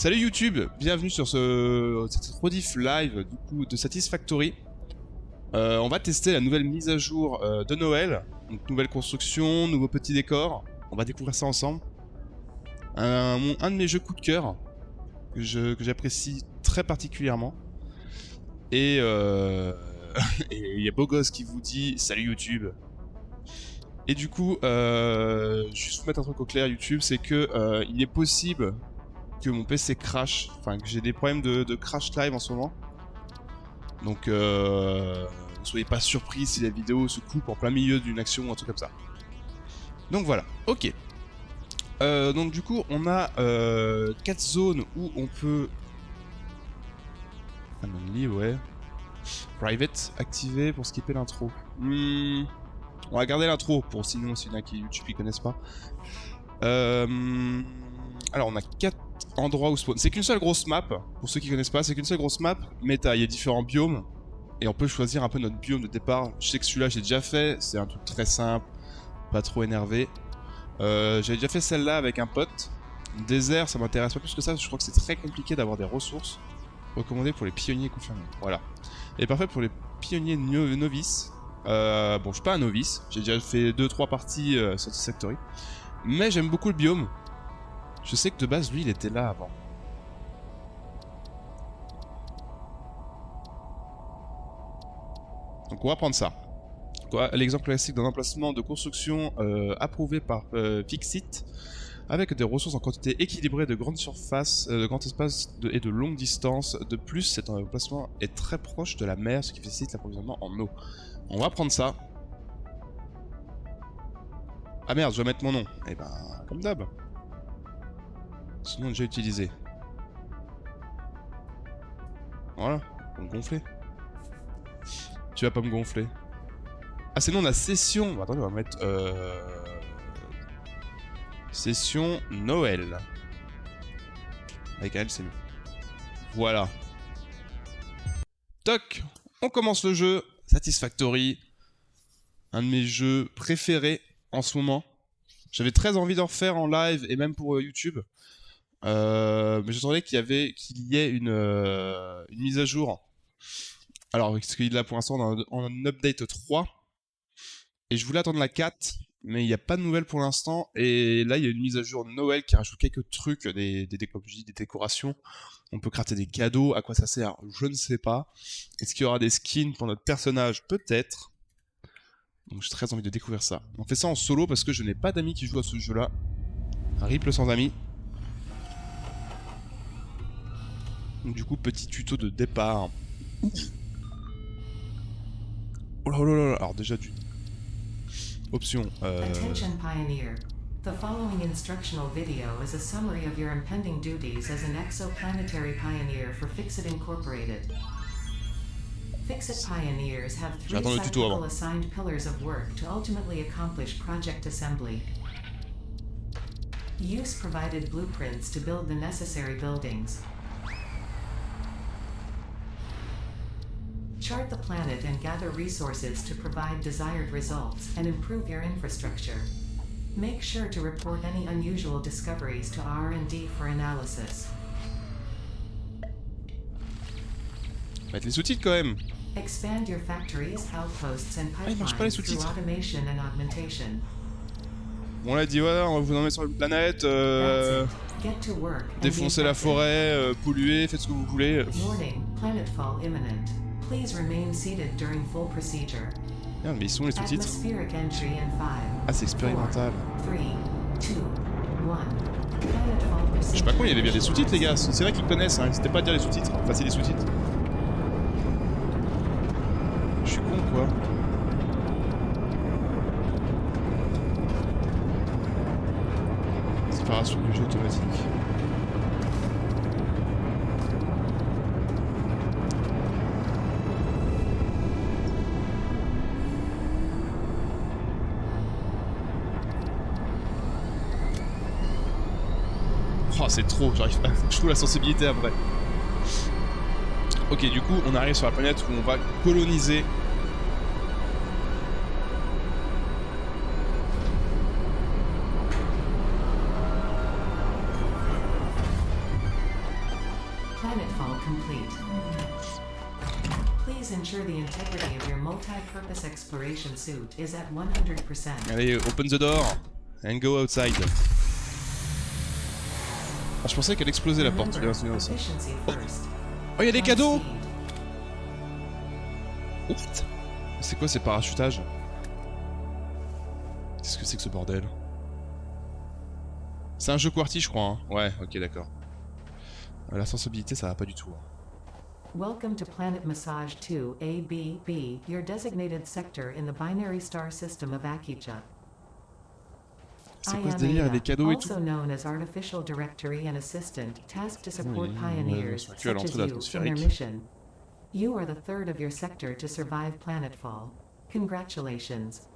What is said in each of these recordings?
Salut YouTube, bienvenue sur cette rediff live du coup de Satisfactory. On va tester la nouvelle mise à jour de Noël, donc nouvelle construction, nouveaux petits décors. On va découvrir ça ensemble. Un de mes jeux coup de cœur que j'apprécie très particulièrement. Et il y a Bogos qui vous dit salut YouTube. Et du coup, juste vous mettre un truc au clair YouTube, c'est que il est possible que mon PC crash, enfin que j'ai des problèmes de crash live en ce moment. Donc ne soyez pas surpris si la vidéo se coupe en plein milieu d'une action ou un truc comme ça. Donc voilà, ok. Donc du coup on a 4 zones où on peut... Anomaly, ouais. Private, activé pour skipper l'intro. On va garder l'intro pour sinon s'il y en a qui YouTube ils connaissent pas. Alors on a 4 endroits où spawn. C'est qu'une seule grosse map, pour ceux qui connaissent pas, c'est qu'une seule grosse map, mais il y a différents biomes, et on peut choisir un peu notre biome de départ. Je sais que celui-là j'ai déjà fait, c'est un truc très simple, pas trop énervé. J'avais déjà fait celle-là avec un pote. Désert, ça m'intéresse pas plus que ça, je crois que c'est très compliqué d'avoir des ressources. Recommandé pour les pionniers confirmés, voilà. Et parfait pour les pionniers novices. Bon, je suis pas un novice, j'ai déjà fait 2-3 parties Satisfactory, mais j'aime beaucoup le biome. Je sais que de base, lui, il était là avant. Donc on va prendre ça. L'exemple classique d'un emplacement de construction approuvé par Fixit, avec des ressources en quantité équilibrée de grandes surfaces, de grands espaces et de longues distances. De plus, cet emplacement est très proche de la mer, ce qui facilite l'approvisionnement en eau. On va prendre ça. Ah merde, je dois mettre mon nom. Eh ben, comme d'hab. Sinon déjà utilisé. Voilà, pour me gonfler. Tu vas pas me gonfler. Ah sinon on a session. Bon, attendez, on va mettre session Noël. Avec elle c'est mieux. Voilà. Toc. On commence le jeu. Satisfactory. Un de mes jeux préférés en ce moment. J'avais très envie d'en refaire en live et même pour YouTube. Mais j'attendais qu'il y ait une mise à jour. Alors, parce qu'il est là pour l'instant en update 3. Et je voulais attendre la 4, mais il n'y a pas de nouvelles pour l'instant. Et là, il y a une mise à jour de Noël qui rajoute quelques trucs, des décorations. On peut crafter des cadeaux. À quoi ça sert? Je ne sais pas. Est-ce qu'il y aura des skins pour notre personnage? Peut-être. Donc j'ai très envie de découvrir ça. On fait ça en solo parce que je n'ai pas d'amis qui jouent à ce jeu-là. Un ripple sans amis. Donc du coup, petit tuto de départ. Oh là là là, alors déjà du... Option. Attention Pioneer. The following instructional video is a summary of your impending duties as an exoplanetary pioneer for Fixit Incorporated. Fixit pioneers have 3 cyclical assigned pillars of work to ultimately accomplish project assembly. Use provided blueprints to build the necessary buildings. Chart the planet and gather resources to provide desired results and improve your infrastructure. Make sure to report any unusual discoveries to R&D for analysis. Mettre les sous-titres quand même. Expand your factories, outposts and pipelines through automation and augmentation. Bon, on l'a dit, voilà, on va vous emmener sur une planète, défoncer la forêt, polluer, faites ce que vous voulez. Warning, planetfall imminent. Please remain seated during full procedure. Merde, mais ils sont les sous-titres. Atmospheric entry in 5. Ah, c'est expérimental. 3, 2, 1. Je sais pas quoi, il y avait bien des sous-titres, les gars. C'est vrai qu'ils connaissent, hein. N'hésitez pas à dire les sous-titres. Enfin, c'est des sous-titres. Je suis con, quoi. Séparation du jeu automatique. Oh, c'est trop, j'arrive pas. Je trouve la sensibilité après. Ok, du coup, on arrive sur la planète où on va coloniser. Planetfall complete. Please ensure the integrity of your multi-purpose exploration suit is at 100%. Allez, open the door and go outside. Ah, je pensais qu'elle explosait la porte. Remember, C'est bien ça. efficiency first. Oh, il y a des cadeaux. Speed. What? C'est quoi ces parachutages? Qu'est-ce que c'est que ce bordel? C'est un jeu QWERTY, je crois. Hein. Ouais, ok, d'accord. La sensibilité, ça va pas du tout. Hein. Welcome to Planet Massage 2 ABB, your designated sector in the binary star system of Akicha. C'est quoi ce délire avec les cadeaux et tout? Also known as Artificial Directory and Assistant, tasked to support Oui, pioneers c'est such as you in their mission. You are the third of your sector to survive planetfall. Congratulations.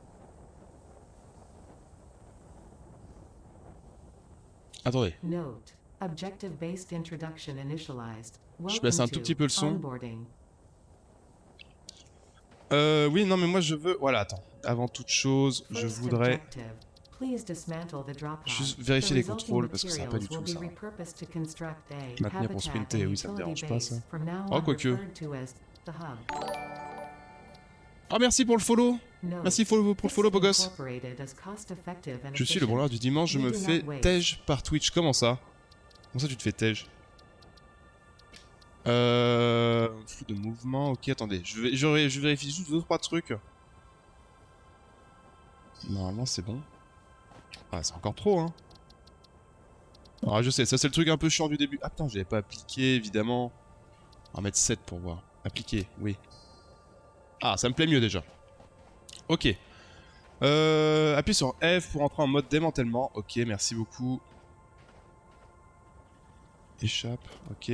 Attendez. Note: objective-based introduction initialized. Je baisse un tout petit peu le son. Onboarding. Oui, non, mais moi je veux... Voilà, attends. Avant toute chose, je First voudrais objective. Please dismantle the drop pod. juste vérifier les The resulting contrôles, parce que ça va pas du materials tout, will ça. be repurposed to construct a Maintenir pour habitat sprinter, and oui, ça me utility dérange pas, ça. base, from now Oh, on quoique. referred to as the hub. Oh, merci pour le follow. Note, Merci pour le follow, beau gosse. Incorporated as cost-effective and Je suis le efficient. branleur du dimanche, je You me do fais not waste. tej par Twitch. Comment ça? Comment ça tu te fais tej? Flou de mouvement, ok, attendez. Je vérifie juste 2-3 trucs. Normalement, c'est bon. Ah, c'est encore trop, hein. Ah, je sais, ça c'est le truc un peu chiant du début. Ah, putain, j'avais pas appliqué, évidemment. On va mettre 7 pour voir. Appliquer, oui. Ah, ça me plaît mieux déjà. Ok. Appuie sur F pour entrer en mode démantèlement. Ok, merci beaucoup. Échappe, ok.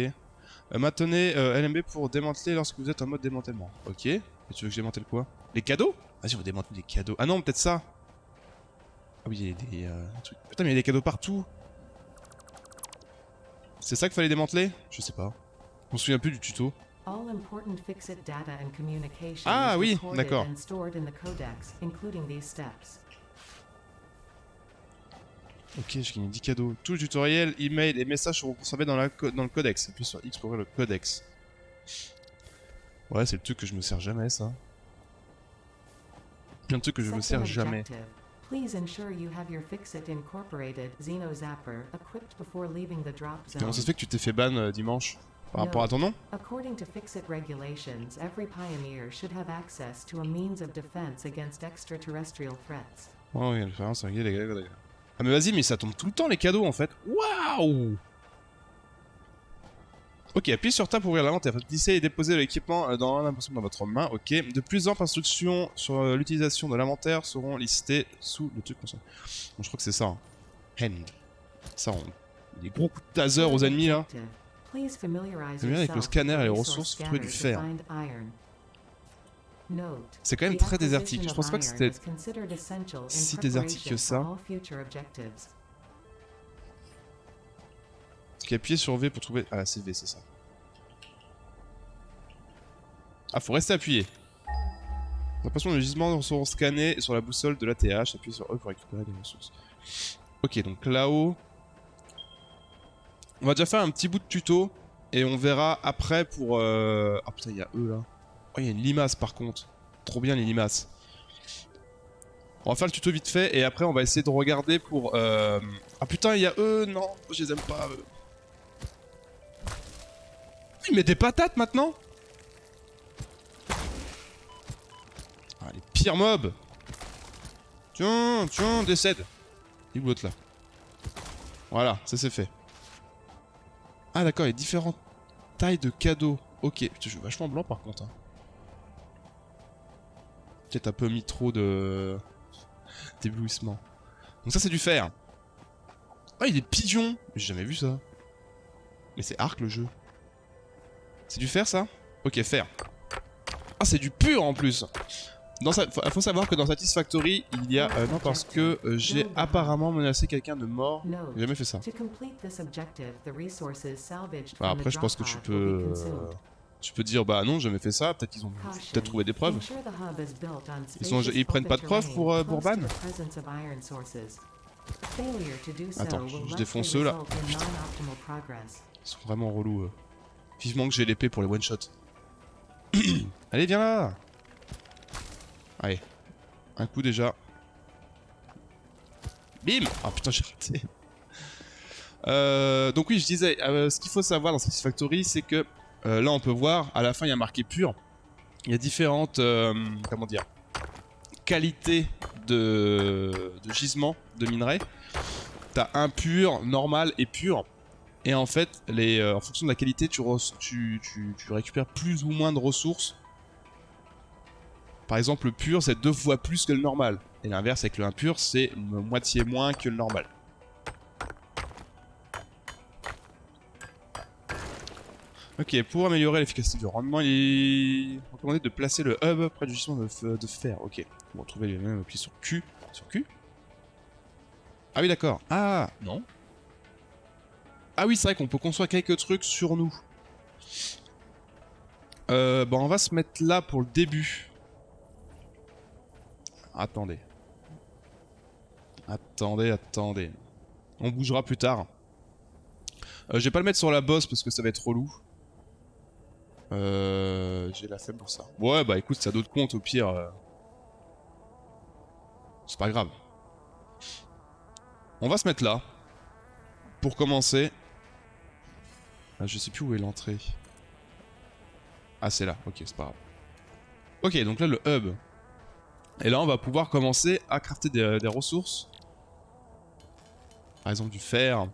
Maintenez LMB pour démanteler lorsque vous êtes en mode démantèlement. Ok. Et tu veux que je démantèle quoi? Les cadeaux? Vas-y, on va démanteler les cadeaux. Ah non, peut-être ça. Ah oui, il y a des trucs. Putain, mais il y a des cadeaux partout. C'est ça qu'il fallait démanteler? Je sais pas. Je me souviens plus du tuto. All important Fixit data and communication Ah is oui, recorded d'accord. and stored in the codex, including these steps. Ok, j'ai gagné 10 cadeaux. Tout le tutoriel, email et messages seront conservés dans le codex. Appuie sur X pour ouvrir le codex. Ouais, c'est le truc que je me sers jamais, ça. Plein de trucs que je me Second sers jamais. objective. Please ensure you have your Fixit Incorporated Xeno Zapper equipped before leaving the drop zone. Comment ça se fait que tu t'es fait ban dimanche? Par rapport à ton nom? According to Fixit regulations, every pioneer should have access to a means of defense against extraterrestrial threats. Oh, il y a l'expérience, les gars. Ah, mais vas-y, mais ça tombe tout le temps les cadeaux en fait. Waouh! Ok, appuyez sur Tab pour ouvrir l'inventaire. Glissez et déposez l'équipement dans l'impression dans votre main. Ok. De plus amples instructions sur l'utilisation de l'inventaire seront listées sous le truc concerné. Bon, je crois que c'est ça. Hein. Hand. Ça, des gros coups de taser aux ennemis là. Please familiarize C'est bien avec le yourself scanner et les with the ressources pour trouver du scanner to fer. find iron. Note, C'est quand même the très acquisition désertique. Je of pense pas que iron c'était is considered essential in si désertique que preparation ça. for all future objectives. Ok, appuyez sur V pour trouver. Ah, c'est V, c'est ça. Ah, faut rester appuyé. L'impression de gisements seront scannés sur la boussole de l'ATH. Appuyez sur E pour récupérer des ressources. Ok, donc là-haut. On va déjà faire un petit bout de tuto. Et on verra après pour... Ah putain, il y a eux là. Oh, il y a une limace par contre. Trop bien les limaces. On va faire le tuto vite fait. Et après, on va essayer de regarder pour... Ah putain, il y a eux. Non, je les aime pas eux. Il met des patates maintenant. Ah, les pires mobs. Tiens, décède. Il est où l'autre là? Voilà, ça c'est fait. Ah d'accord, il y a différentes tailles de cadeaux. Ok, putain, je suis vachement blanc par contre. Hein. Peut-être un peu mis trop de... d'éblouissement. Donc ça c'est du fer. Ah, il y a des pigeons. J'ai jamais vu ça. Mais c'est Arc le jeu. C'est du fer ça? Ok, fer. Ah, c'est du pur en plus. Faut savoir que dans Satisfactory, il y a... non, parce que j'ai apparemment menacé quelqu'un de mort. J'ai jamais fait ça. Bah, après, je pense que tu peux... Tu peux dire, bah non, j'ai jamais fait ça. Peut-être qu'ils ont peut-être trouvé des preuves. Ils prennent pas de preuves pour Bourban? Attends, je défonce ceux là. Putain. Ils sont vraiment relous. Vivement que j'ai l'épée pour les one shot. Allez, viens là. Allez. Un coup déjà. Bim. Ah putain, j'ai raté. Donc oui, je disais, ce qu'il faut savoir dans Satisfactory, c'est que là on peut voir, à la fin il y a marqué pur. Il y a différentes, comment dire, qualités de gisements de minerais. T'as impur, normal et pur. Et en fait, en fonction de la qualité, tu récupères plus ou moins de ressources. Par exemple, le pur, c'est 2 fois plus que le normal. Et l'inverse, avec le impur, c'est moitié moins que le normal. Ok, pour améliorer l'efficacité du rendement, il est recommandé de placer le hub près du gisement de fer. Ok, on va retrouver les mêmes, appuyer sur Q. Sur Q? Ah oui, d'accord. Ah, non. Ah oui, c'est vrai qu'on peut construire quelques trucs sur nous. Bon, on va se mettre là pour le début. Attendez. Attendez. On bougera plus tard. Je vais pas le mettre sur la bosse parce que ça va être relou. J'ai la flemme pour ça. Ouais, bah écoute, ça a d'autres comptes au pire. C'est pas grave. On va se mettre là. Pour commencer. Ah, je sais plus où est l'entrée. Ah, c'est là. Ok, c'est pas grave. Ok, donc là, le hub. Et là, on va pouvoir commencer à crafter des ressources. Par exemple, du fer.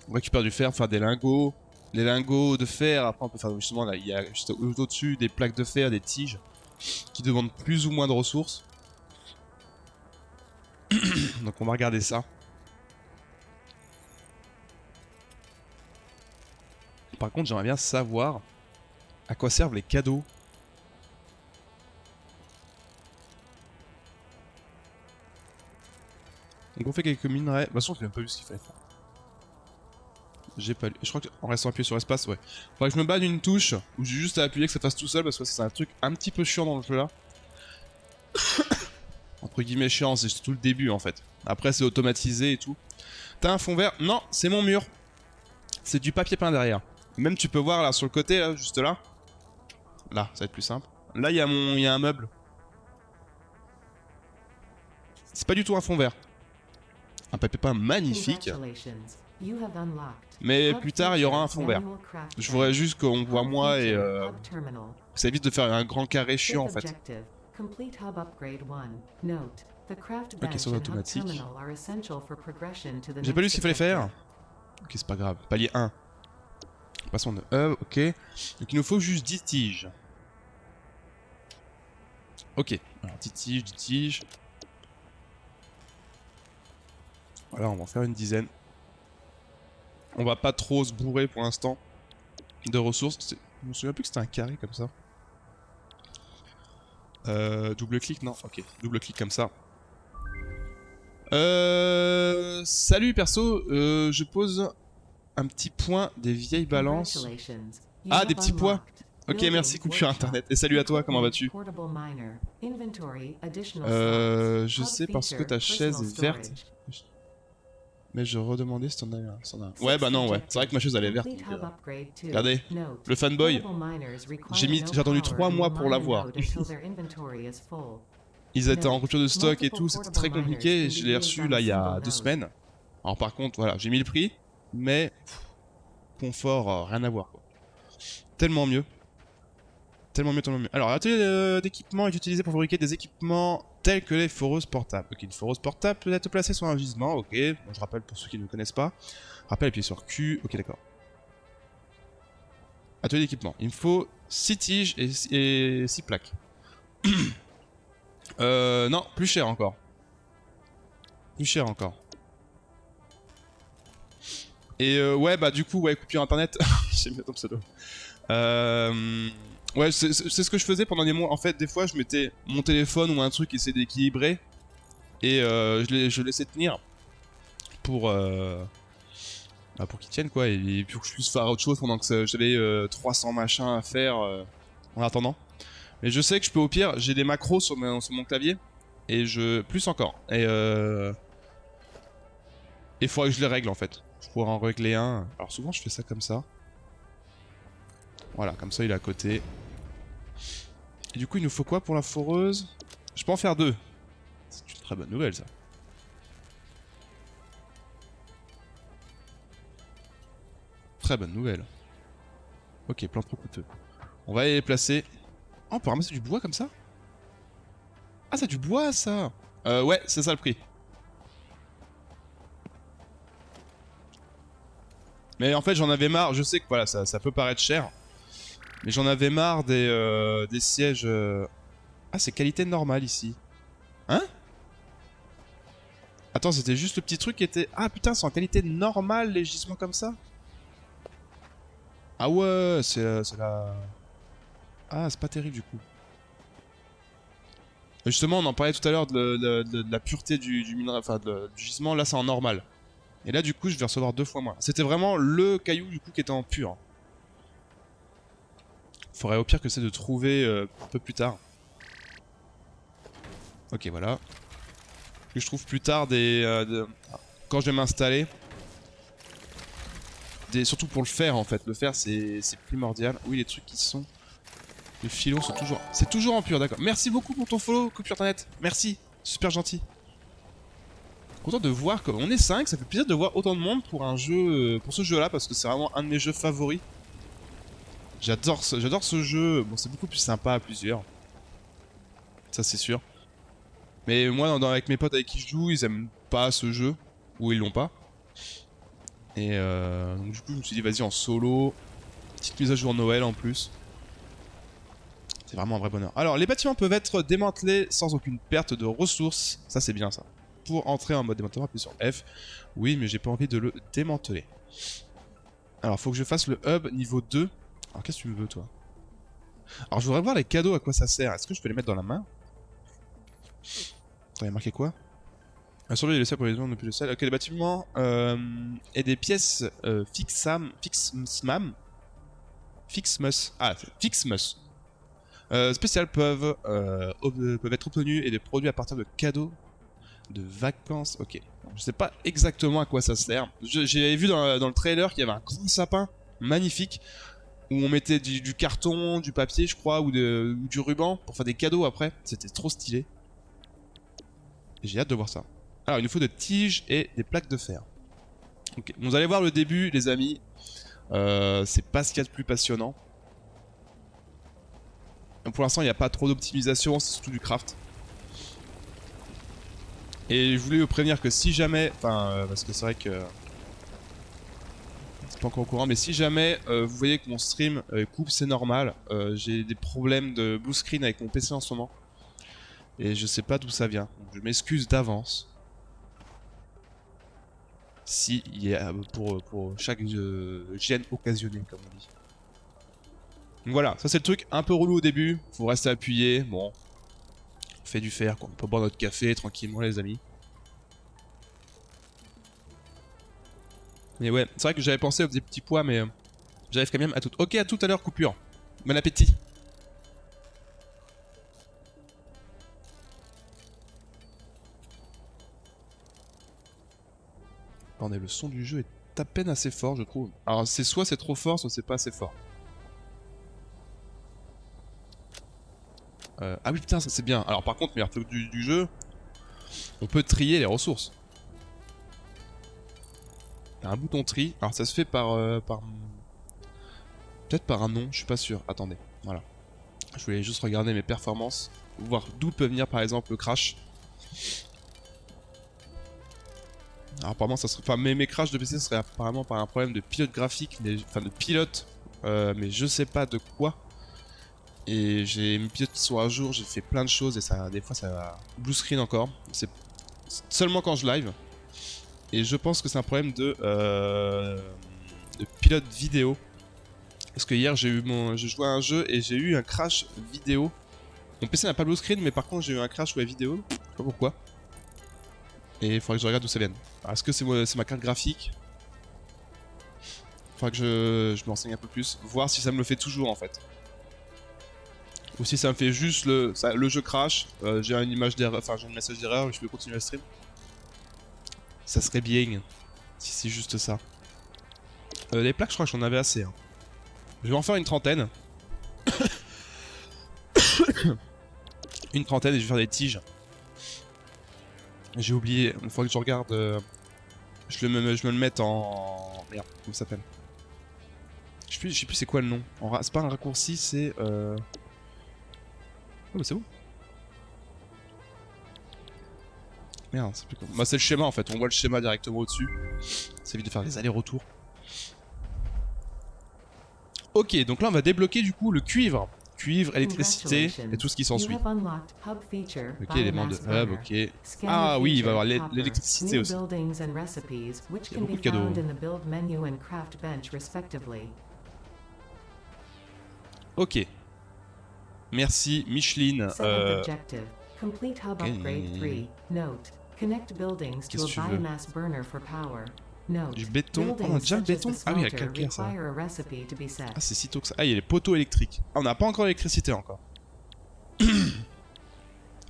On récupère du fer, faire des lingots. Les lingots de fer, après on peut faire justement là, il y a juste au-dessus des plaques de fer, des tiges qui demandent plus ou moins de ressources. Donc on va regarder ça. Par contre, j'aimerais bien savoir à quoi servent les cadeaux. Donc on fait quelques minerais. De toute façon, j'ai même pas vu ce qu'il fallait faire. J'ai pas lu. Je crois qu'en restant appuyé sur espace, ouais. Faudrait que je me batte d'une touche où j'ai juste à appuyer que ça fasse tout seul parce que c'est un truc un petit peu chiant dans le jeu là. Entre guillemets chiant, c'est tout le début en fait. Après c'est automatisé et tout. T'as un fond vert? Non, c'est mon mur. C'est du papier peint derrière. Même tu peux voir là sur le côté, là, juste là. Là, ça va être plus simple. Là il y a un meuble. C'est pas du tout un fond vert. Un papier peint magnifique. Mais plus tard, il y aura un fond vert. Je voudrais juste qu'on voit moi et ça évite de faire un grand carré chiant en fait. Ok, sauce automatique. J'ai pas lu ce qu'il fallait faire. Ok, c'est pas grave. Palier 1. Passons de hub, ok. Donc il nous faut juste 10 tiges. Ok, alors 10 tiges. Voilà, on va en faire une dizaine. On va pas trop se bourrer pour l'instant de ressources. Je me souviens plus que c'était un carré comme ça. Double clic, non? Ok, double clic comme ça. Salut perso, je pose un petit point des vieilles balances. Ah, des petits pois. Ok, merci coupure internet. Et salut à toi, comment vas-tu? Je sais parce que ta chaise est verte. Mais je redemandais si t'en avais un. Ouais, bah non, ouais. C'est vrai que ma chaise elle est verte. Donc, regardez, le fanboy. J'ai attendu 3 mois pour l'avoir. Ils étaient en rupture de stock et tout, c'était très compliqué. Et je l'ai reçu là il y a 2 semaines. Alors par contre, voilà, j'ai mis le prix, mais confort, rien à voir quoi. Tellement mieux. Tellement mieux. Alors, l'atelier d'équipement est utilisé pour fabriquer des équipements tels que les foreuses portables. Ok, une foreuse portable peut être placée sur un gisement, ok. Bon, je rappelle pour ceux qui ne connaissent pas. Rappel, appuyez sur Q, ok, d'accord. Atelier d'équipement. Il me faut 6 tiges et 6 plaques. Non, plus cher encore. Et ouais, bah du coup, ouais, coupure internet. J'ai mis ton pseudo. Ouais, c'est ce que je faisais pendant des mois. En fait, des fois, je mettais mon téléphone ou un truc essayer d'équilibrer. Et je laissais tenir pour qu'il tienne quoi. Et pour que je puisse faire autre chose pendant que j'avais 300 machins à faire en attendant. Mais je sais que je peux au pire, j'ai des macros sur mon clavier. Et plus encore. Et il faudrait que je les règle en fait. Je pourrais en régler un. Alors souvent, je fais ça comme ça. Voilà, comme ça il est à côté. Et du coup il nous faut quoi pour la foreuse? Je peux en faire 2. C'est une très bonne nouvelle ça. Très bonne nouvelle. Ok, plan trop coûteux. On va aller les placer. Oh, on peut ramasser du bois comme ça? Ah, c'est du bois ça! Ouais, c'est ça le prix. Mais en fait, j'en avais marre. Je sais que voilà, ça peut paraître cher. Mais j'en avais marre des sièges. Ah, c'est qualité normale ici. Hein? Attends, c'était juste le petit truc qui était. Ah putain, c'est en qualité normale les gisements comme ça? Ah ouais, c'est la. Ah, c'est pas terrible du coup. Justement, on en parlait tout à l'heure de la pureté du minerai, enfin du gisement. Là, c'est en normal. Et là, du coup, je vais recevoir 2 fois moins. C'était vraiment le caillou du coup qui était en pur. Faudrait au pire que c'est de trouver un peu plus tard. Ok, voilà. Que je trouve plus tard quand je vais m'installer. Surtout pour le fer en fait. Le fer c'est primordial. Oui, les trucs qui sont. Les filons sont toujours. C'est toujours en pur, d'accord. Merci beaucoup pour ton follow, Coupure Internet. Merci, super gentil. Content de voir qu'on est 5, ça fait plaisir de voir autant de monde pour un jeu, pour ce jeu-là, parce que c'est vraiment un de mes jeux favoris. J'adore ce jeu. Bon, c'est beaucoup plus sympa à plusieurs. Ça, c'est sûr. Mais moi, avec mes potes avec qui je joue, ils aiment pas ce jeu. Ou ils l'ont pas. Et donc, du coup, je me suis dit, vas-y, en solo. Petite mise à jour Noël en plus. C'est vraiment un vrai bonheur. Alors, les bâtiments peuvent être démantelés sans aucune perte de ressources. Ça, c'est bien ça. Pour entrer en mode démantèlement, appuyez sur F. Oui, mais j'ai pas envie de le démanteler. Alors, faut que je fasse le hub niveau 2. Alors, qu'est-ce que tu me veux, toi? Alors, je voudrais voir les cadeaux, à quoi ça sert. Est-ce que je peux les mettre dans la main? Attends, il y a marqué quoi? Surveiller les salles pour les zones depuis le sel. Ok, les bâtiments et des pièces Fixmus spéciales peuvent être obtenus et des produits à partir de cadeaux de vacances. Ok. Je sais pas exactement à quoi ça sert. J'ai vu dans le trailer qu'il y avait un grand sapin magnifique où on mettait du carton, du papier, je crois, ou du ruban pour faire des cadeaux après. C'était trop stylé. J'ai hâte de voir ça. Alors, il nous faut des tiges et des plaques de fer. Ok. Vous allez voir le début, les amis. C'est pas ce qu'il y a de plus passionnant. Donc, pour l'instant, il n'y a pas trop d'optimisation, c'est surtout du craft. Et je voulais vous prévenir que si jamais, parce que c'est vrai que c'est pas encore au courant, mais si jamais vous voyez que mon stream coupe, c'est normal. J'ai des problèmes de blue screen avec mon PC en ce moment. Et je sais pas d'où ça vient. Donc, je m'excuse d'avance. Si il y a pour chaque gêne occasionnée, comme on dit. Donc voilà, ça c'est le truc un peu relou au début. Faut rester appuyé. Bon, on fait du fer, quoi. On peut boire notre café tranquillement, les amis. Mais ouais, c'est vrai que j'avais pensé aux petits pois, mais j'arrive quand même à tout. Ok, à tout à l'heure, coupure. Bon appétit. Attendez, le son du jeu est à peine assez fort, je trouve. Alors, soit c'est trop fort, soit c'est pas assez fort. Ah oui, putain, ça c'est bien. Alors, par contre, meilleur truc du jeu, on peut trier les ressources. Il y a un bouton tri. Alors, ça se fait peut-être par un nom, je suis pas sûr. Attendez, voilà. Je voulais juste regarder mes performances, voir d'où peut venir par exemple le crash. Alors apparemment ça serait. Enfin mes crashs de PC seraient apparemment par un problème de pilote graphique, enfin de pilote, mais je sais pas de quoi. Et j'ai mes pilotes qui sont à jour, j'ai fait plein de choses et ça des fois ça blue screen encore. C'est seulement quand je live. Et je pense que c'est un problème de pilote vidéo. Parce que hier j'ai joué à un jeu et j'ai eu un crash vidéo. Mon PC n'a pas blue screen, mais par contre j'ai eu un crash web vidéo. Je sais pas pourquoi. Et il faudrait que je regarde d'où ça vient. Est-ce que c'est ma carte graphique? Faudrait que je me renseigne un peu plus. Voir si ça me le fait toujours en fait. Ou si ça me fait juste le jeu crash. J'ai une image d'erreur, enfin j'ai un message d'erreur et je peux continuer le stream. Ça serait bien. Si c'est juste ça. Les plaques, je crois que j'en avais assez. Hein. Je vais en faire une trentaine. Une trentaine et je vais faire des tiges. J'ai oublié, il faudrait que je regarde. Je me le mette en. Merde, comment ça s'appelle? Je sais plus c'est quoi le nom. C'est pas un raccourci, c'est. Oh, bah c'est bon. Merde, c'est plus quoi. Bah, c'est le schéma en fait, on voit le schéma directement au-dessus. Ça évite de faire des allers-retours. Ok, donc là on va débloquer du coup le cuivre. Cuivre, électricité et tout ce qui s'ensuit. Ok, éléments de hub, ok. Ah oui, il va y avoir l'électricité aussi. Il y a beaucoup de cadeaux. Ok. Merci Micheline. Complete hub upgrade 3. Note. Connect buildings to a biomass burner for power. Note. Du béton. Oh, on a déjà le béton? Ah oui, il y a le calcaire ça. Ah, c'est si tôt que ça. Ah, il y a les poteaux électriques. Ah, on n'a pas encore l'électricité encore.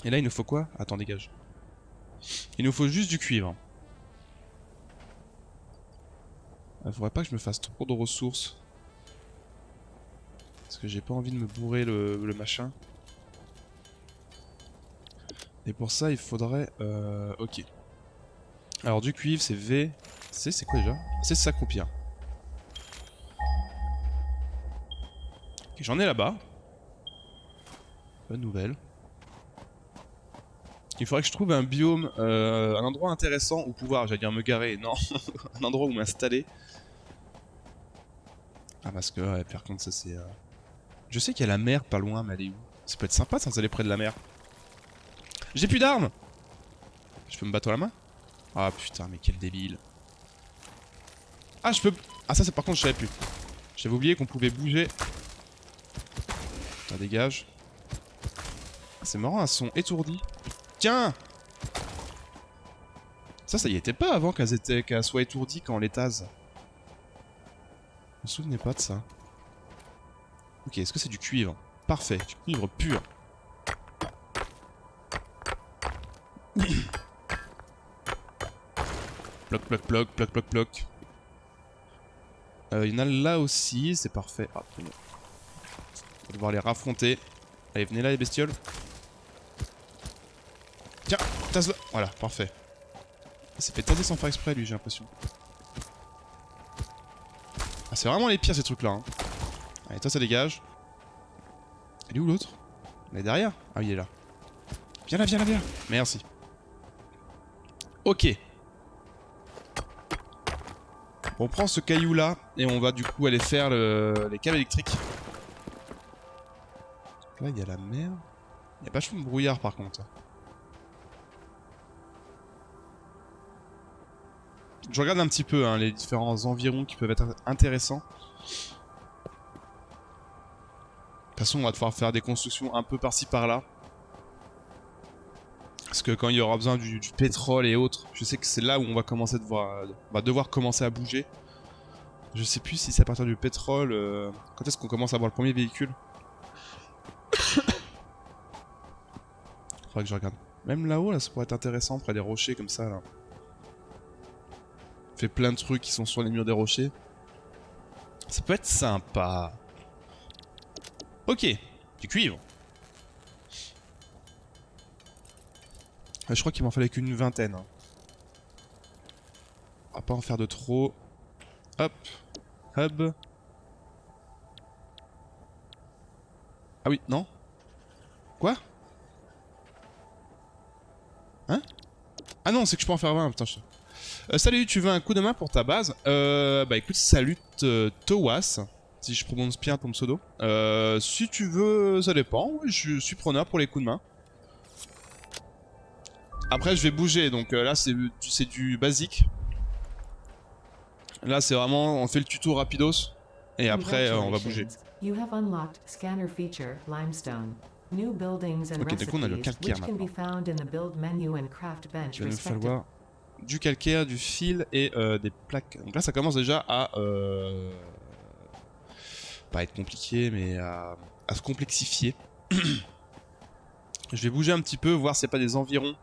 Et là, il nous faut quoi? Attends, dégage. Il nous faut juste du cuivre. Il faudrait pas que je me fasse trop de ressources. Parce que j'ai pas envie de me bourrer le machin. Et pour ça, il faudrait... ok. Alors du cuivre, c'est V... C'est quoi déjà? C'est s'accroupir. Ok, j'en ai là-bas. Bonne nouvelle. Il faudrait que je trouve un biome, un endroit intéressant où pouvoir, j'allais dire me garer, non. Un endroit où m'installer. Ah parce que, ouais, par contre ça c'est... Je sais qu'il y a la mer pas loin, mais elle est où? Ça peut être sympa de s'installer près de la mer. J'ai plus d'armes! Je peux me battre à la main? Ah putain, mais quel débile. Ah, je peux... Ah ça, par contre, je savais plus. J'avais oublié qu'on pouvait bouger. Ça dégage. Ah, c'est marrant, elles sont étourdies. Tiens! Ça y était pas avant qu'elles soient étourdies quand on les tase. Je me souvenais pas de ça. Ok, est-ce que c'est du cuivre? Parfait, du cuivre pur. Ploc, ploc, ploc, ploc, ploc, ploc. Il y en a là aussi, c'est parfait. Ah, très bien. On va devoir les raffronter. Allez, venez là les bestioles. Tiens, tasse-le. Voilà, parfait. Il s'est fait taser sans faire exprès lui, j'ai l'impression. Ah, c'est vraiment les pires ces trucs là. Hein. Allez, toi ça dégage. Il est où l'autre? Il est derrière? Ah oui, il est là. Viens là, viens là, viens. Merci. Ok. On prend ce caillou là et on va du coup aller faire les câbles électriques. Là il y a la mer. Il y a vachement de brouillard par contre. Je regarde un petit peu hein, les différents environs qui peuvent être intéressants. De toute façon on va devoir faire des constructions un peu par-ci par-là. Parce que quand il y aura besoin du pétrole et autres, je sais que c'est là où on va commencer on va devoir commencer à bouger. Je sais plus si c'est à partir du pétrole. Quand est-ce qu'on commence à avoir le premier véhicule? Faudrait que je regarde. Même là-haut, là, ça pourrait être intéressant près des rochers comme ça. Là. On fait plein de trucs qui sont sur les murs des rochers. Ça peut être sympa. Ok, du cuivre. Je crois qu'il m'en fallait qu'une vingtaine. On va pas en faire de trop. Hop. Hub. Ah oui, non. Quoi? Hein? Ah non, c'est que je peux en faire 20, putain. Salut, tu veux un coup de main pour ta base? Bah écoute, salut Towas, si je prononce bien ton pseudo. Si tu veux, ça dépend, oui, je suis preneur pour les coups de main. Après je vais bouger, donc là c'est du basique. Là c'est vraiment, on fait le tuto rapidos, et après on va bouger. You have unlocked scanner feature limestone. New buildings and ok, du coup on a le calcaire which can be found in the build menu and craft bench il va nous falloir du calcaire, du fil et des plaques. Donc là ça commence déjà à pas être compliqué, mais à se complexifier. Je vais bouger un petit peu, voir s'il n'y a pas des environs.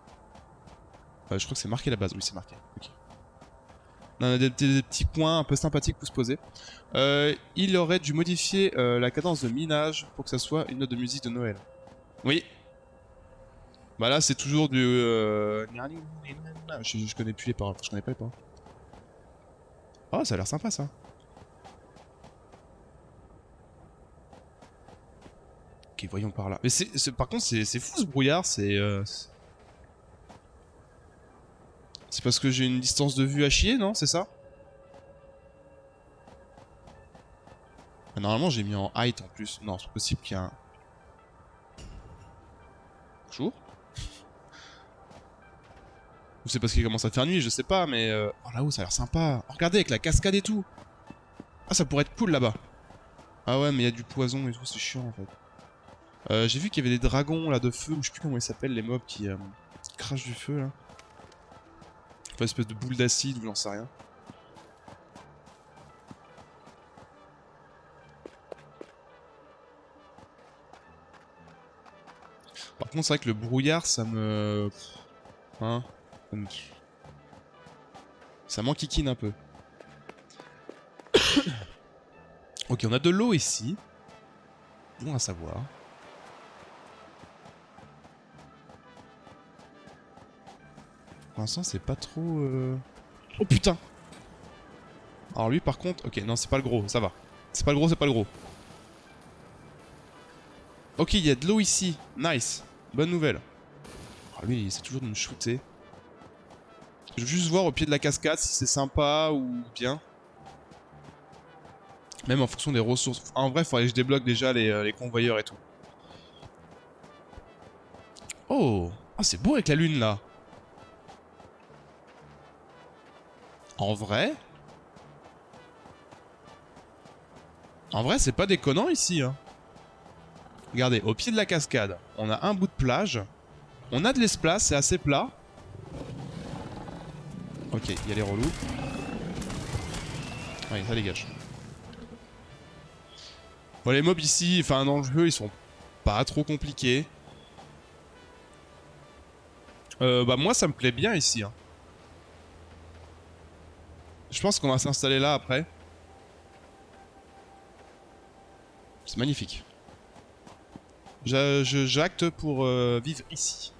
Je crois que c'est marqué la base, oui c'est marqué. Okay. On a des petits coins un peu sympathiques pour se poser. Il aurait dû modifier la cadence de minage pour que ça soit une note de musique de Noël. Oui. Bah là c'est toujours du... Je connais plus les paroles, je connais pas les paroles. Oh ça a l'air sympa ça. Ok voyons par là. Mais par contre c'est fou ce brouillard, c'est parce que j'ai une distance de vue à chier, non? C'est ça? Ah, normalement j'ai mis en height en plus. Non c'est possible qu'il y a un... Bonjour. Ou c'est parce qu'il commence à faire nuit, je sais pas, mais... Oh là-haut ça a l'air sympa. Oh, regardez avec la cascade et tout. Ah ça pourrait être cool là-bas. Ah ouais mais il y a du poison et tout, c'est chiant en fait. J'ai vu qu'il y avait des dragons là de feu, ou je sais plus comment ils s'appellent les mobs qui crachent du feu là. Enfin, une espèce de boule d'acide ou j'en sais rien. Par contre c'est vrai que le brouillard ça me... Hein, ça m'enquiquine un peu. Ok, on a de l'eau ici. Bon à savoir. Pour l'instant, c'est pas trop... Oh putain! Alors lui, par contre... Ok, non, c'est pas le gros, ça va. C'est pas le gros, c'est pas le gros. Ok, il y a de l'eau ici. Nice. Bonne nouvelle. Alors lui, il essaie toujours de me shooter. Je veux juste voir au pied de la cascade si c'est sympa ou bien. Même en fonction des ressources. En vrai, il faudrait que je débloque déjà les convoyeurs et tout. Oh! Ah, c'est beau avec la lune, là. En vrai... En vrai, c'est pas déconnant ici, hein. Regardez, au pied de la cascade, on a un bout de plage. On a de l'espace, c'est assez plat. Ok, il y a les relous. Allez, ça dégage. Bon, les mobs ici, enfin dans le jeu, ils sont pas trop compliqués. Bah moi, ça me plaît bien ici. Hein. Je pense qu'on va s'installer là après. C'est magnifique. J'acte pour vivre ici.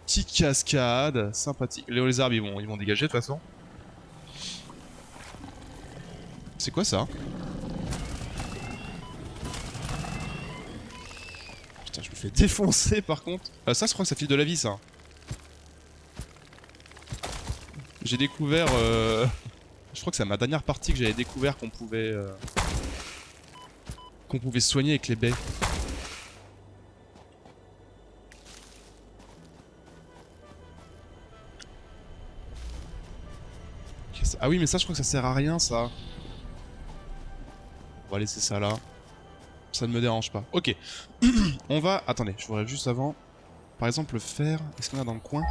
Petite cascade, sympathique. Les arbres, ils vont dégager de toute façon. C'est quoi ça? Putain, je me fais défoncer par contre. Ça, je crois que ça file de la vie, ça. J'ai découvert... Je crois que c'est ma dernière partie que j'avais découvert qu'on pouvait... qu'on pouvait soigner avec les baies. Ah oui, mais ça, je crois que ça sert à rien, ça. On va laisser ça là. Ça ne me dérange pas. Ok. On va... Attendez, je voudrais juste avant... Par exemple, le fer... Est-ce qu'on a dans le coin?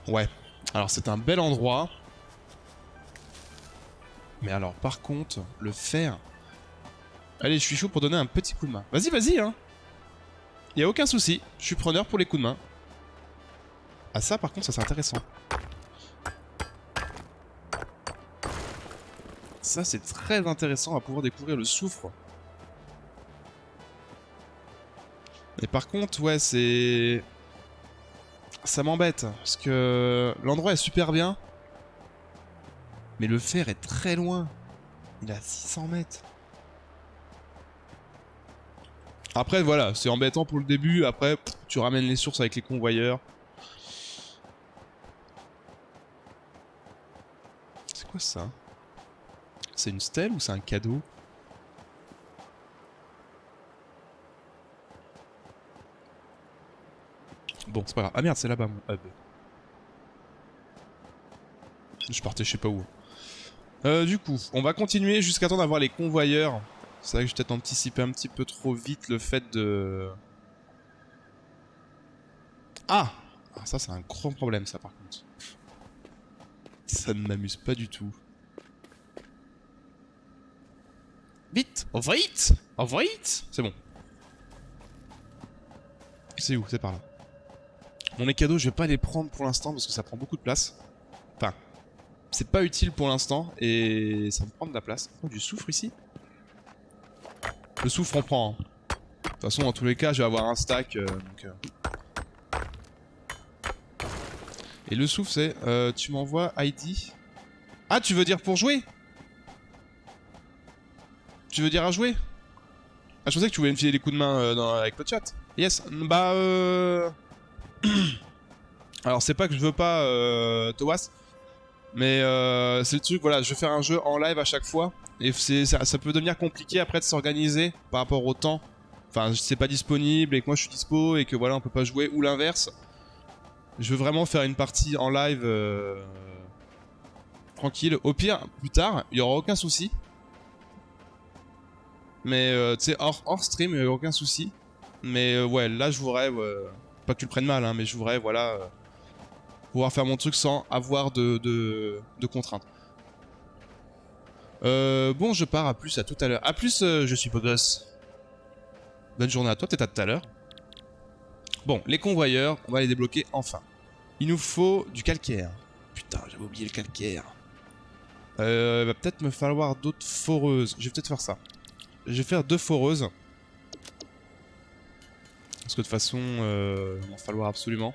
Ouais. Alors, c'est un bel endroit. Mais alors, par contre, le fer... Allez, je suis chaud pour donner un petit coup de main. Vas-y, vas-y, hein. Y a aucun souci. Je suis preneur pour les coups de main. Ah ça, par contre, ça c'est intéressant. Ça, c'est très intéressant à pouvoir découvrir le soufre. Et par contre, ouais, c'est... Ça m'embête, parce que l'endroit est super bien. Mais le fer est très loin. Il est à 600 mètres. Après, voilà, c'est embêtant pour le début. Après, tu ramènes les sources avec les convoyeurs. C'est quoi ça? C'est une stèle ou c'est un cadeau? Bon, c'est pas grave. Ah merde, c'est là-bas mon hub. Je partais je sais pas où. Du coup, on va continuer jusqu'à temps d'avoir les convoyeurs. C'est vrai que j'ai peut-être anticipé un petit peu trop vite le fait de... Ah! Ah, ça c'est un grand problème ça par contre. Ça ne m'amuse pas du tout. Vite, vite, vite. C'est bon. C'est où? C'est par là. Bon, les cadeaux, je vais pas les prendre pour l'instant parce que ça prend beaucoup de place. Enfin, c'est pas utile pour l'instant et ça me prend de la place. Oh, du soufre ici? Le soufre, on prend. Hein. De toute façon, dans tous les cas, je vais avoir un stack. Et le soufre, c'est... tu m'envoies ID. Ah, tu veux dire pour jouer? Tu veux dire à jouer? Ah, je pensais que tu voulais me filer des coups de main avec le chat. Yes, bah alors c'est pas que je veux pas Towas, mais c'est le truc, voilà, je vais faire un jeu en live à chaque fois. Et ça peut devenir compliqué après de s'organiser par rapport au temps. Enfin, c'est pas disponible et que moi je suis dispo et que voilà, on peut pas jouer ou l'inverse. Je veux vraiment faire une partie en live tranquille. Au pire, plus tard, il y aura aucun souci. Mais tu sais, hors stream, il y aura aucun souci. Mais ouais, là je voudrais, pas que tu le prennes mal, hein, mais je voudrais, voilà, pouvoir faire mon truc sans avoir de contraintes. Bon, je pars, à plus, à tout à l'heure. À plus, je suis beau gosse. Bonne journée à toi, peut-être à tout à l'heure. Bon, les convoyeurs, on va les débloquer enfin. Il nous faut du calcaire. Putain, j'avais oublié le calcaire. Va peut-être me falloir d'autres foreuses. Je vais peut-être faire ça. Je vais faire 2 foreuses. Parce que de toute façon, il va en falloir absolument.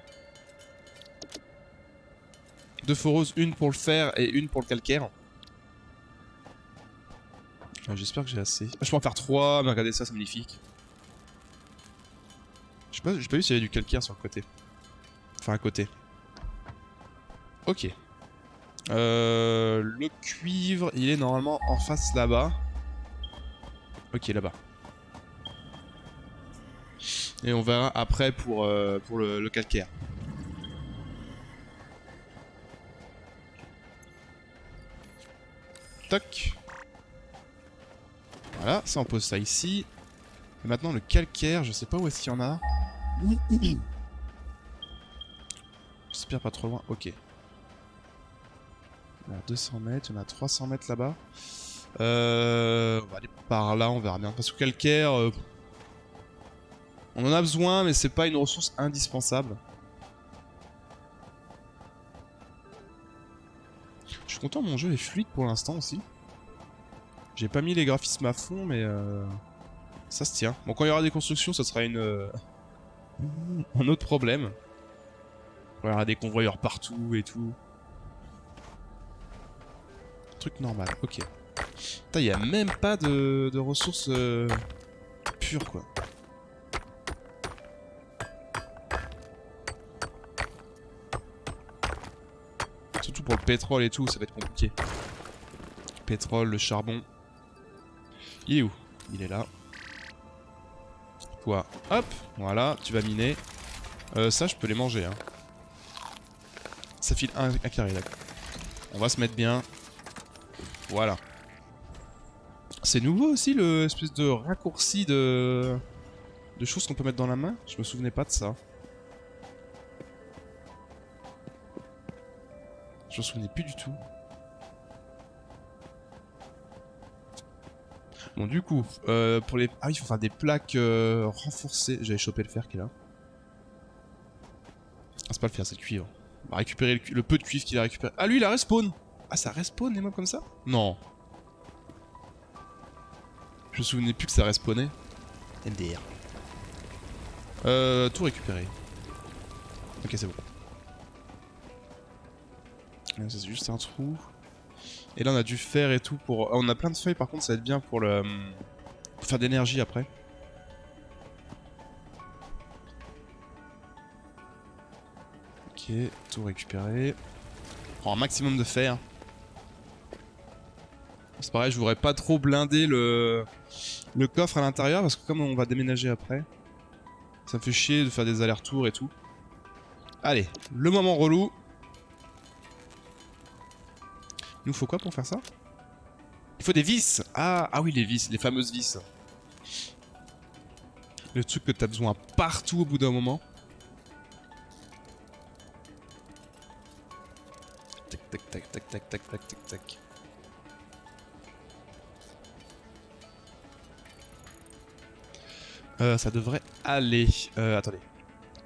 2 foreuses, une pour le fer et une pour le calcaire. J'espère que j'ai assez. Ah, je peux en faire 3, mais regardez ça, c'est magnifique. J'ai pas vu s'il y avait du calcaire sur le côté. Enfin, à côté. Ok. Le cuivre, il est normalement en face là-bas. Ok, là-bas. Et on verra après pour le calcaire. Toc. Voilà, ça on pose ça ici. Et maintenant le calcaire, je sais pas où est-ce qu'il y en a. J'espère pas trop loin, ok. Il y en a 200 mètres, il y en a 300 mètres là-bas. On va aller par là, on verra bien. Parce que calcaire, on en a besoin, mais c'est pas une ressource indispensable. Je suis content, mon jeu est fluide pour l'instant aussi. J'ai pas mis les graphismes à fond, mais ça se tient. Bon, quand il y aura des constructions, ça sera un autre problème. Il y aura des convoyeurs partout et tout. Truc normal, ok. Putain, il y a même pas de ressources pures, quoi. Surtout pour le pétrole et tout, ça va être compliqué. Le pétrole, le charbon. Il est où? Il est là. Toi, hop, voilà, tu vas miner. Ça, je peux les manger, hein. Ça file un carré, d'accord. On va se mettre bien. Voilà. C'est nouveau aussi, le espèce de raccourci de choses qu'on peut mettre dans la main. Je me souvenais pas de ça. Je me souvenais plus du tout. Bon, du coup, pour les... Ah oui, il faut faire des plaques renforcées. J'avais chopé le fer qui est là. Ah, c'est pas le fer, c'est le cuivre. On va récupérer le peu de cuivre qu'il a récupéré. Ah, lui, il a respawn. Ah, ça respawn les mobs comme ça? Non. Je me souvenais plus que ça respawnait. MDR. Tout récupéré. Ok, c'est bon. C'est juste un trou. Et là, on a du fer et tout pour... Ah, on a plein de feuilles, par contre, ça va être bien pour le... Pour faire d'énergie après. Ok, tout récupéré. On prend un maximum de fer. C'est pareil, je voudrais pas trop blinder le coffre à l'intérieur parce que comme on va déménager après, ça me fait chier de faire des allers-retours et tout. Allez, le moment relou. Il nous faut quoi pour faire ça? Il faut des vis. Ah oui, les vis, les fameuses vis. Le truc que t'as besoin partout au bout d'un moment. Tac, tac, tac, tac, tac, tac, tac, tac, tac. Ça devrait aller. Attendez.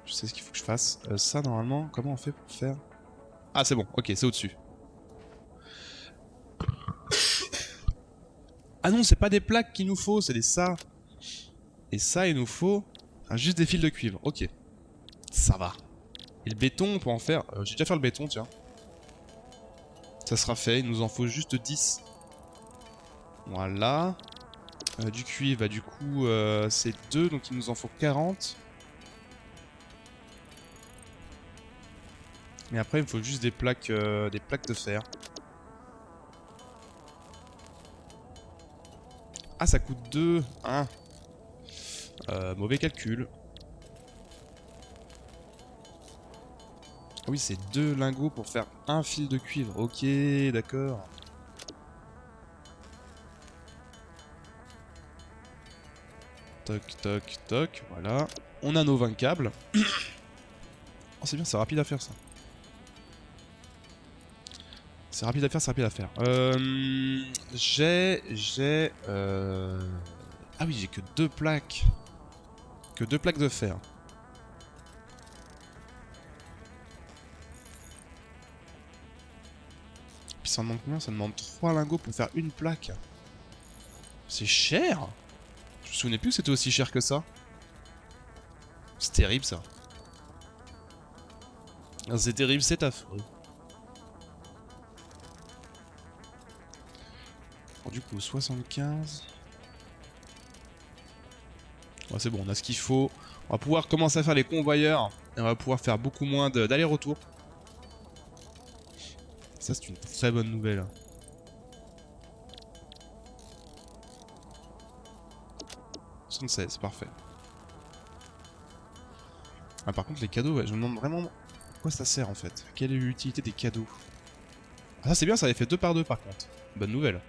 Je sais ce qu'il faut que je fasse. Ça, normalement, comment on fait pour faire... Ah, c'est bon. Ok, c'est au-dessus. Ah non, c'est pas des plaques qu'il nous faut, c'est des ça. Et ça, il nous faut... juste des fils de cuivre. Ok. Ça va. Et le béton, on peut en faire... J'ai déjà fait le béton, tiens. Ça sera fait. Il nous en faut juste 10. Voilà. Du cuivre, bah du coup, c'est 2, donc il nous en faut 40. Et après, il me faut juste des plaques de fer. Ah, ça coûte 2. Hein. Mauvais calcul. Ah oui, c'est 2 lingots pour faire un fil de cuivre. Ok, d'accord. Toc, toc, toc. Voilà. On a nos 20 câbles. Oh, c'est bien, c'est rapide à faire ça. C'est rapide à faire, c'est rapide à faire. Ah oui, j'ai que 2 plaques. Que 2 plaques de fer. Puis ça demande combien? Ça demande 3 lingots pour faire une plaque. C'est cher. Je me souvenais plus que c'était aussi cher que ça. C'est terrible ça. C'est terrible, c'est affreux. Alors, du coup, 75. Ouais, c'est bon, on a ce qu'il faut. On va pouvoir commencer à faire les convoyeurs. Et on va pouvoir faire beaucoup moins d'aller-retour. Ça, c'est une très bonne nouvelle. 76, parfait. Ah, par contre, les cadeaux, ouais, je me demande vraiment à quoi ça sert en fait. Quelle est l'utilité des cadeaux? Ah, ça c'est bien, ça avait fait 2 par 2 par contre. Bonne nouvelle.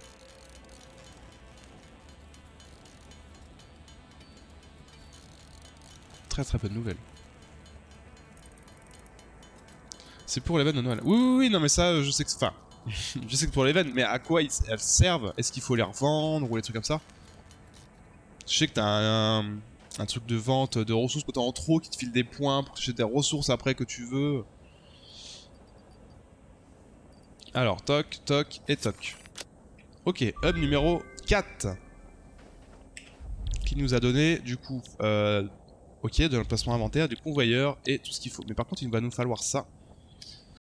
Très très bonne nouvelle. C'est pour l'event de Noël. Oui, oui, oui, non mais ça, je sais que... Enfin, je sais que pour l'event, mais à quoi elles servent? Est-ce qu'il faut les revendre ou des trucs comme ça? Je sais que t'as un truc de vente de ressources que t'as en trop qui te file des points pour t'acheter des ressources après que tu veux. Alors, toc, toc et toc. Ok, hub numéro 4. Qui nous a donné, du coup, ok, de l'emplacement inventaire, du convoyeur et tout ce qu'il faut. Mais par contre, il va nous falloir ça.